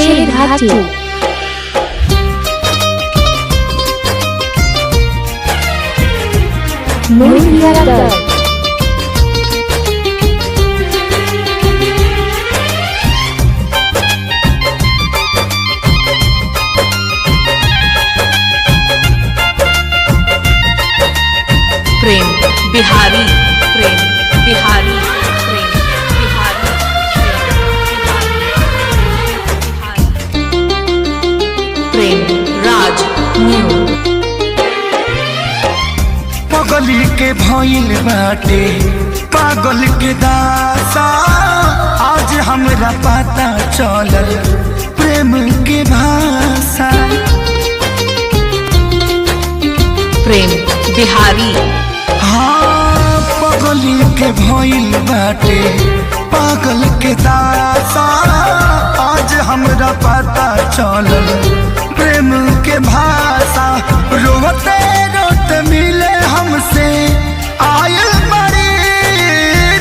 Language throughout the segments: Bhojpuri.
शेरघाटी। प्रेम बिहारी, प्रेम बिहारी, प्रेम बिहारी, प्रेम राज न्यू। पगली के भइल बाटे पागल के दासा, आज हमरा पता चलल प्रेम के भाषा। प्रेम बिहारी, हाँ पगली के भइल बाटे पागल के दासा, आज हमरा पता चलल प्रेम के भाषा। रोते रोते मिले हमसे आयल बड़ी,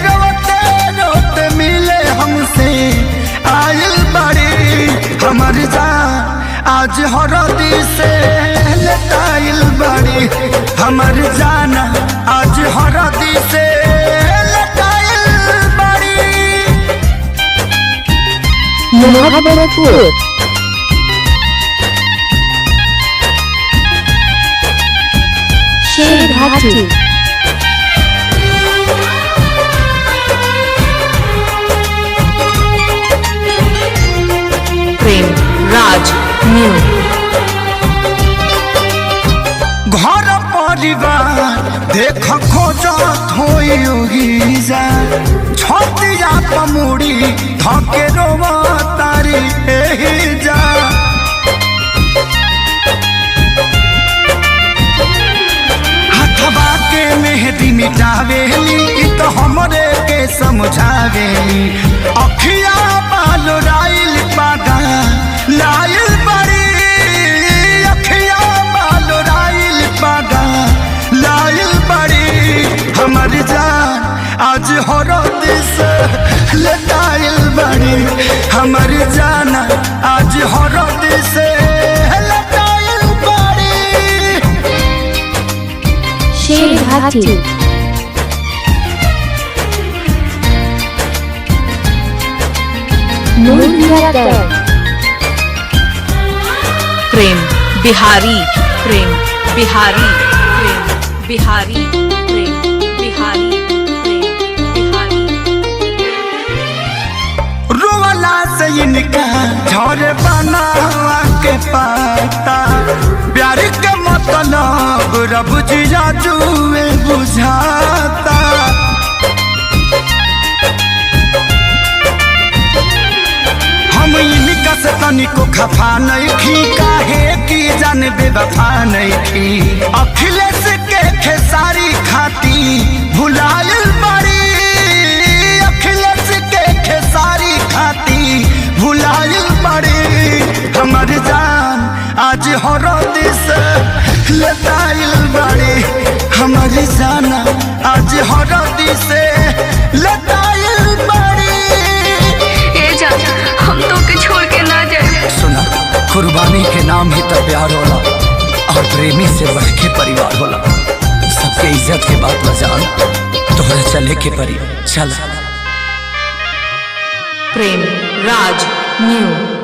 रोते रोते मिले हमसे आयल बड़ी। हमर जान आज हरदी से लटाइल बड़ी, हमर जाना आज हरदी से लटाइल बड़ी। महाबरपुर। शेरघाटी। प्रेम राज न्यू। घर परिवार देख खोजत होई जा, छतिया पमुड़ी धके रोवा तारी एही जा। हथवा के मेहंदी मिटावेली इ तो हमरे के समझावेली। अखिया बाल राइल पागा लाइल बड़ी, अखिया बाल राइल पागा लाइल बड़ी। हमर जान आज हरद से लटाइल बड़ी, हमर जाना आज हरद से लटाइल बड़ी। शेरघाटी। प्रेम बिहारी, प्रेम बिहारी, प्रेम बिहारी, प्रेम बिहारी, प्रेम बिहारी। रोवला से इनका झर बनावा के पाता, प्यार के मतलब रब जिया जुए बुझाता। हम इनका से तनिको खफा नहीं खी, काहे की जान बेवफा नहीं खी। अखिलेश के खेसारी खाती भुलाइल बड़ी, अखिलेश के खेसारी खाती भुलाइल बड़ी। हमर जान आज हरद से लटाइल बड़ी, हमर जाना आज हरद से लटाइल बड़ी। हम तो के छोड़ के ना जाए। सुना, कुर्बानी के नाम ही तो प्यार होला, और प्रेमी से बढ़ के परिवार होला। सबके इज्जत के बात बजान, तोहरा चले के परी चल। प्रेम राज न्यू।